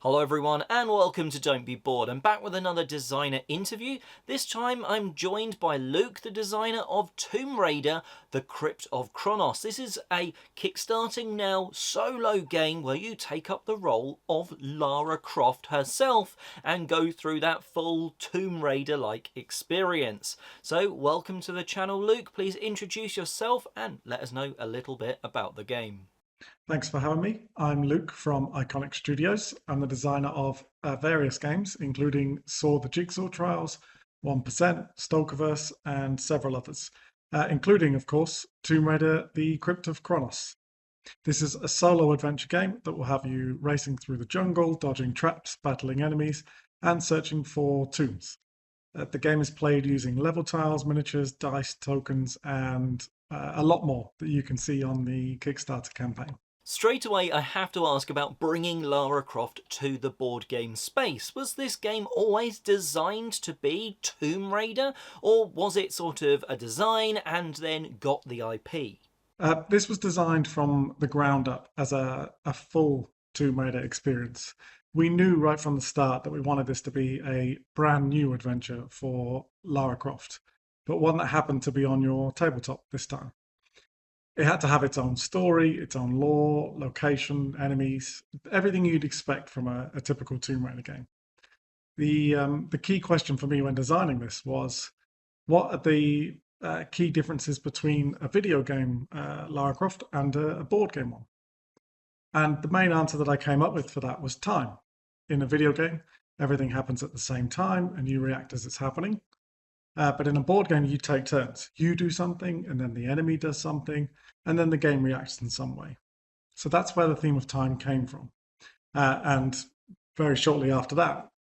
Hello everyone and welcome to Don't Be Bored. I'm back with another designer interview. This time I'm joined by Luke, the designer of Tomb Raider, the Crypt of Chronos. This is a kickstarting now solo game where you take up the role of Lara Croft herself and go through that full Tomb Raider-like experience. So welcome to the channel, Luke. Please introduce yourself and let us know a little bit about the game. Thanks for having me. I'm Luke from Iconic Studios. I'm the designer of various games, including Saw the Jigsaw Trials, 1%, Stalkerverse, and several others, including, of course, Tomb Raider, the Crypt of Chronos. This is a solo adventure game that will have you racing through the jungle, dodging traps, battling enemies, and searching for tombs. The game is played using level tiles, miniatures, dice, tokens, and a lot more that you can see on the Kickstarter campaign. Straight away, I have to ask about bringing Lara Croft to the board game space. Was this game always designed to be Tomb Raider, or was it sort of a design and then got the IP? This was designed from the ground up as a full Tomb Raider experience. We knew right from the start that we wanted this to be a brand new adventure for Lara Croft, but one that happened to be on your tabletop this time. It had to have its own story, its own lore, location, enemies, everything you'd expect from a typical Tomb Raider game. The key question for me when designing this was, what are the key differences between a video game Lara Croft and a board game one? And the main answer that I came up with for that was time. In a video game, everything happens at the same time and you react as it's happening. But in a board game, you take turns. You do something, and then the enemy does something, and then the game reacts in some way. So that's where the theme of time came from. And very shortly after that,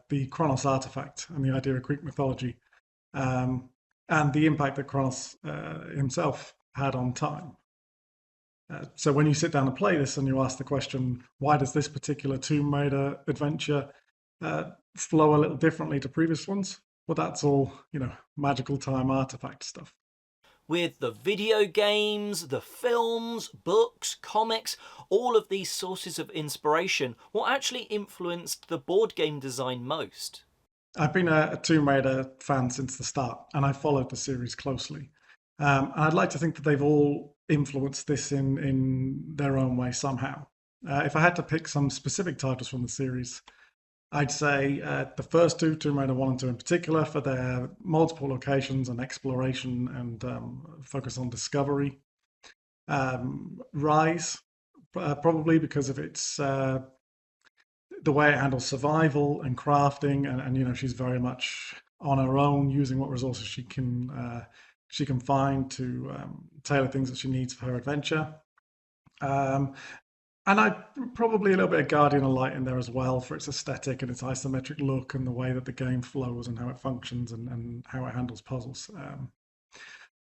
the Chronos artifact and the idea of Greek mythology, um, and the impact that Chronos himself had on time. So when you sit down and play this and you ask the question, why does this particular Tomb Raider adventure flow a little differently to previous ones? Well, that's all, magical time artifact stuff. With the video games, the films, books, comics, all of these sources of inspiration, what actually influenced the board game design most? I've been a Tomb Raider fan since the start, and I followed the series closely. And I'd like to think that they've all influenced this in their own way somehow. If I had to pick some specific titles from the series, I'd say the first two, Tomb Raider 1 and 2 in particular, for their multiple locations and exploration and focus on discovery. Rise, probably because of its the way it handles survival and crafting, and she's very much on her own, using what resources she can find to tailor things that she needs for her adventure. Um, and I probably a little bit of Guardian of Light in there as well for its aesthetic and its isometric look and the way that the game flows and how it functions and how it handles puzzles.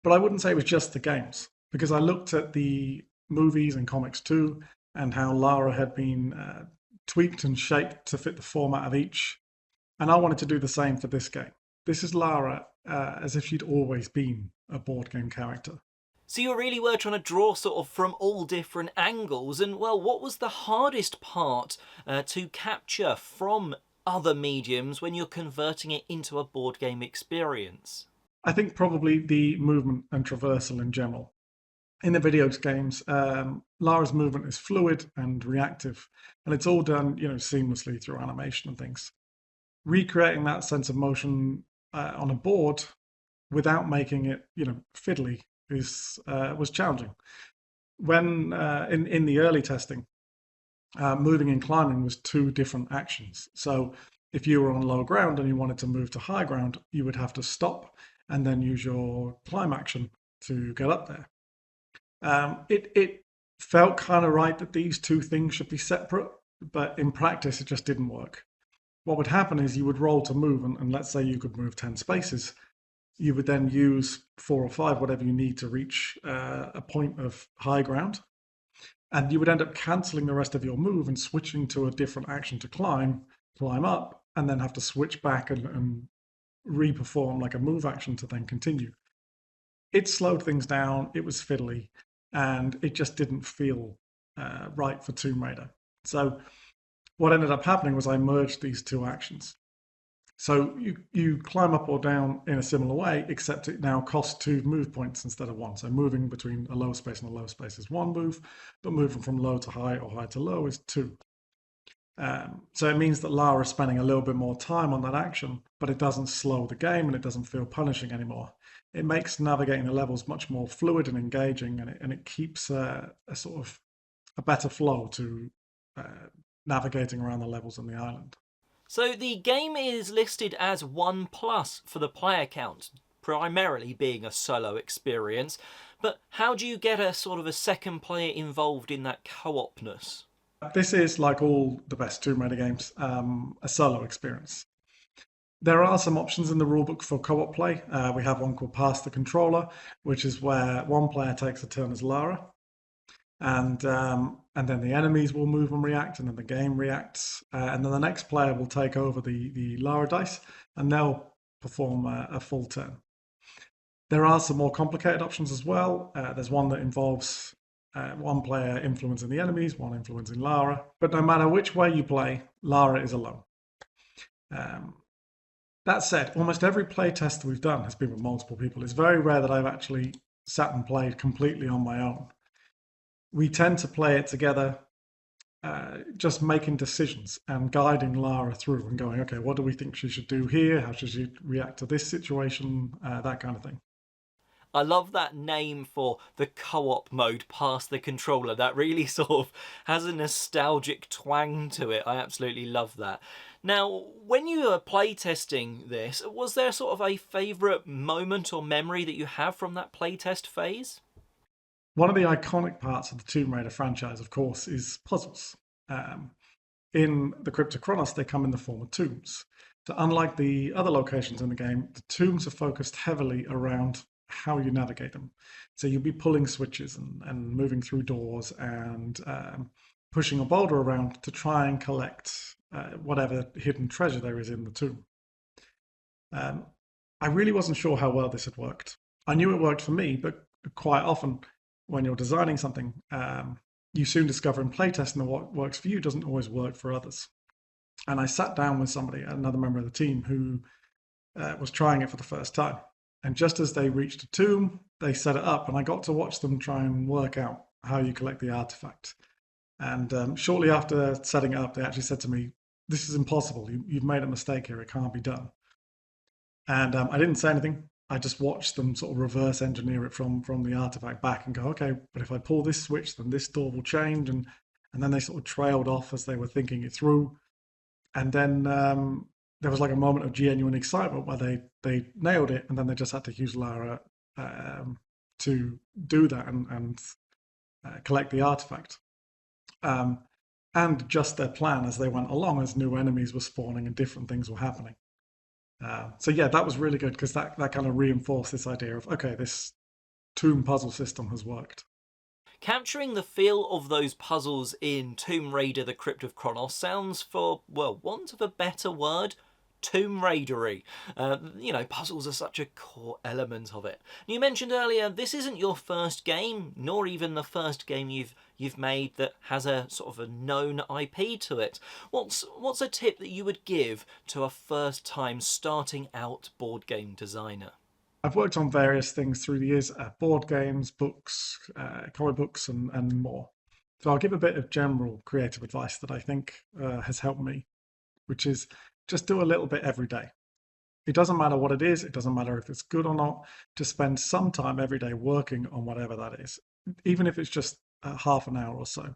But I wouldn't say it was just the games because I looked at the movies and comics too and how Lara had been tweaked and shaped to fit the format of each. And I wanted to do the same for this game. This is Lara as if she'd always been a board game character. So you really were trying to draw sort of from all different angles, and well, what was the hardest part to capture from other mediums when you're converting it into a board game experience? I think probably the movement and traversal in general. In the video games, Lara's movement is fluid and reactive, and it's all done, seamlessly through animation and things. Recreating that sense of motion on a board without making it, fiddly is was challenging. When in the early testing, moving and climbing was two different actions. So if you were on low ground and you wanted to move to high ground, you would have to stop and then use your climb action to get up there. It felt kind of right that these two things should be separate, but in practice it just didn't work. What would happen is you would roll to move, and let's say you could move 10 spaces. You would then use 4 or 5, whatever you need to reach a point of high ground. And you would end up cancelling the rest of your move and switching to a different action to climb up, and then have to switch back and re-perform like a move action to then continue. It slowed things down, it was fiddly, and it just didn't feel right for Tomb Raider. So What ended up happening was I merged these two actions. So you climb up or down in a similar way, except it now costs two move points instead of one. So moving between a low space and a low space is one move, but moving from low to high or high to low is two. So it means that Lara is spending a little bit more time on that action, but it doesn't slow the game and it doesn't feel punishing anymore. It makes navigating the levels much more fluid and engaging, and it keeps a sort of a better flow to uh, navigating around the levels on the island. So the game is listed as 1 plus for the player count, primarily being a solo experience. But how do you get a sort of a second player involved in that co-opness? This is like all the best Tomb Raider games, a solo experience. There are some options in the rulebook for co-op play. We have one called Pass the Controller, which is where one player takes a turn as Lara, and then the enemies will move and react, and then the game reacts, and then the next player will take over the Lara dice, and they'll perform a full turn. There are some more complicated options as well. There's one that involves one player influencing the enemies, one influencing Lara. But no matter which way you play, Lara is alone. Um, that said, almost every play test we've done has been with multiple people. It's very rare that I've actually sat and played completely on my own. We tend to play it together, just making decisions and guiding Lara through and going, okay, what do we think she should do here? How should she react to this situation? That kind of thing. I love that name for the co-op mode, Pass the Controller. That really sort of has a nostalgic twang to it. I absolutely love that. Now, when you were playtesting this, was there sort of a favourite moment or memory that you have from that playtest phase? One of the iconic parts of the Tomb Raider franchise, of course, is puzzles. Um, in the Crypt of Chronos, they come in the form of tombs. So, unlike the other locations in the game, the tombs are focused heavily around how you navigate them. So, you'll be pulling switches and moving through doors and pushing a boulder around to try and collect whatever hidden treasure there is in the tomb. Um, I really wasn't sure how well this had worked. I knew it worked for me, but quite often when you're designing something, you soon discover in playtesting that what works for you doesn't always work for others. And I sat down with somebody, another member of the team, who was trying it for the first time. And just as they reached a tomb, they set it up, and I got to watch them try and work out how you collect the artifact. And shortly after setting it up, they actually said to me, "This is impossible. You've made a mistake here. It can't be done." And I didn't say anything. I just watched them sort of reverse engineer it from the artifact back and go, okay, but if I pull this switch, then this door will change. And then they sort of trailed off as they were thinking it through. And then there was like a moment of genuine excitement where they nailed it, and then they just had to use Lara to do that and collect the artifact. Um, and adjust their plan as they went along, as new enemies were spawning and different things were happening. So yeah, that was really good because that kind of reinforced this idea of, okay, this tomb puzzle system has worked. Capturing the feel of those puzzles in Tomb Raider: The Crypt of Chronos sounds, for, well, want of a better word, Tomb Raidery. Puzzles are such a core element of it. You mentioned earlier this isn't your first game, nor even the first game you've made that has a sort of a known IP to it. What's a tip that you would give to a first time starting out board game designer? I've worked on various things through the years, board games, books, comic books, and more. So I'll give a bit of general creative advice that I think has helped me, which is just do a little bit every day. It doesn't matter what it is, it doesn't matter if it's good or not, to spend some time every day working on whatever that is, even if it's just half an hour or so.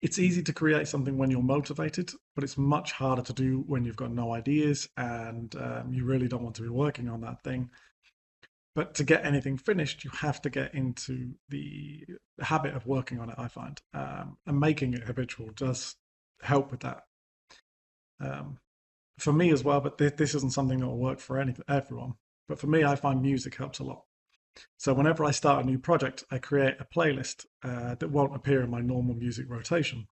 It's easy to create something when you're motivated, but it's much harder to do when you've got no ideas and you really don't want to be working on that thing. But to get anything finished, you have to get into the habit of working on it, I find. And making it habitual does help with that. Um, for me as well, but this isn't something that will work for everyone. But for me, I find music helps a lot. So whenever I start a new project, I create a playlist that won't appear in my normal music rotation.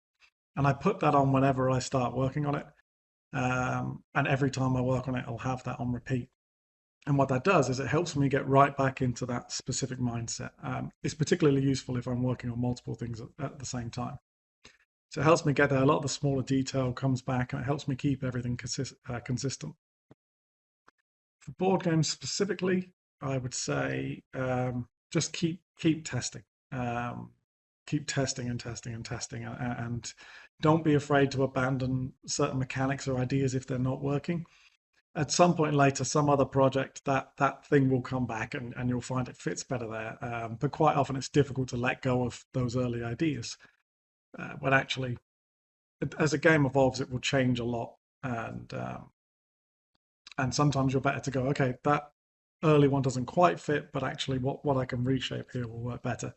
And I put that on whenever I start working on it. And every time I work on it, I'll have that on repeat. And what that does is it helps me get right back into that specific mindset. It's particularly useful if I'm working on multiple things at the same time. So it helps me get there. A lot of the smaller detail comes back, and it helps me keep everything consistent. For board games specifically, I would say just keep testing, um, keep testing and testing and testing, and don't be afraid to abandon certain mechanics or ideas if they're not working. At some point later, some other project that thing will come back, and you'll find it fits better there. But quite often, it's difficult to let go of those early ideas. When actually, as a game evolves, it will change a lot, and sometimes you're better to go, okay, that early one doesn't quite fit, but actually what I can reshape here will work better.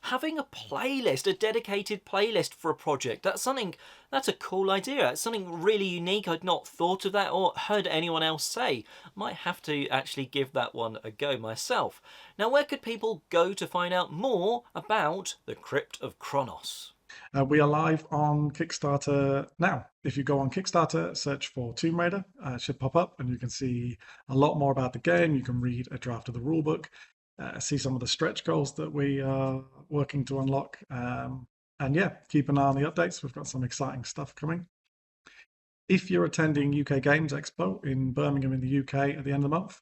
Having a playlist, a dedicated playlist for a project, that's a cool idea. It's something really unique. I'd not thought of that or heard anyone else say. Might have to actually give that one a go myself. Now, where could people go to find out more about the Crypt of Chronos? We are live on Kickstarter now. If you go on Kickstarter, search for Tomb Raider, it should pop up, and you can see a lot more about the game. You can read a draft of the rulebook, see some of the stretch goals that we are working to unlock. And yeah, keep an eye on the updates. We've got some exciting stuff coming. If you're attending UK Games Expo in Birmingham in the UK at the end of the month,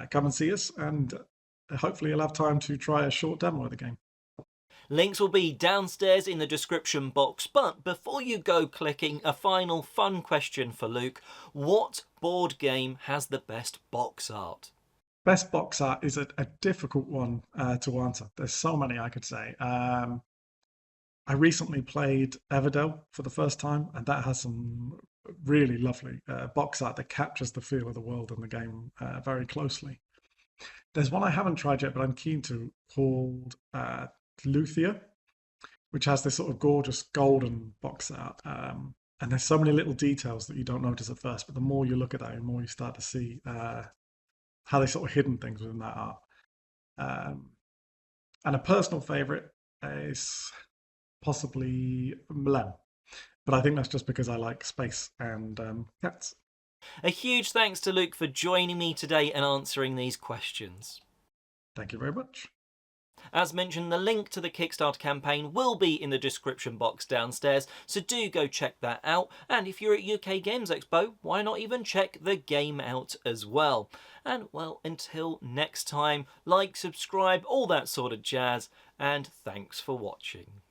come and see us, and hopefully you'll have time to try a short demo of the game. Links will be downstairs in the description box, but before you go clicking, a final fun question for Luke. What board game has the best box art? Best box art is a difficult one to answer. There's so many I could say. I recently played Everdell for the first time, and that has some really lovely box art that captures the feel of the world and the game very closely. There's one I haven't tried yet, but I'm keen to, called Luthia, which has this sort of gorgeous golden box art. And there's so many little details that you don't notice at first, but the more you look at that, the more you start to see how they sort of hidden things within that art. Um, and a personal favorite is possibly Mlem, but I think that's just because I like space and cats. A huge thanks to Luke for joining me today and answering these questions. Thank you very much. As mentioned, the link to the Kickstarter campaign will be in the description box downstairs, so do go check that out. And if you're at UK Games Expo, why not even check the game out as well? And well, until next time, like, subscribe, all that sort of jazz, and thanks for watching.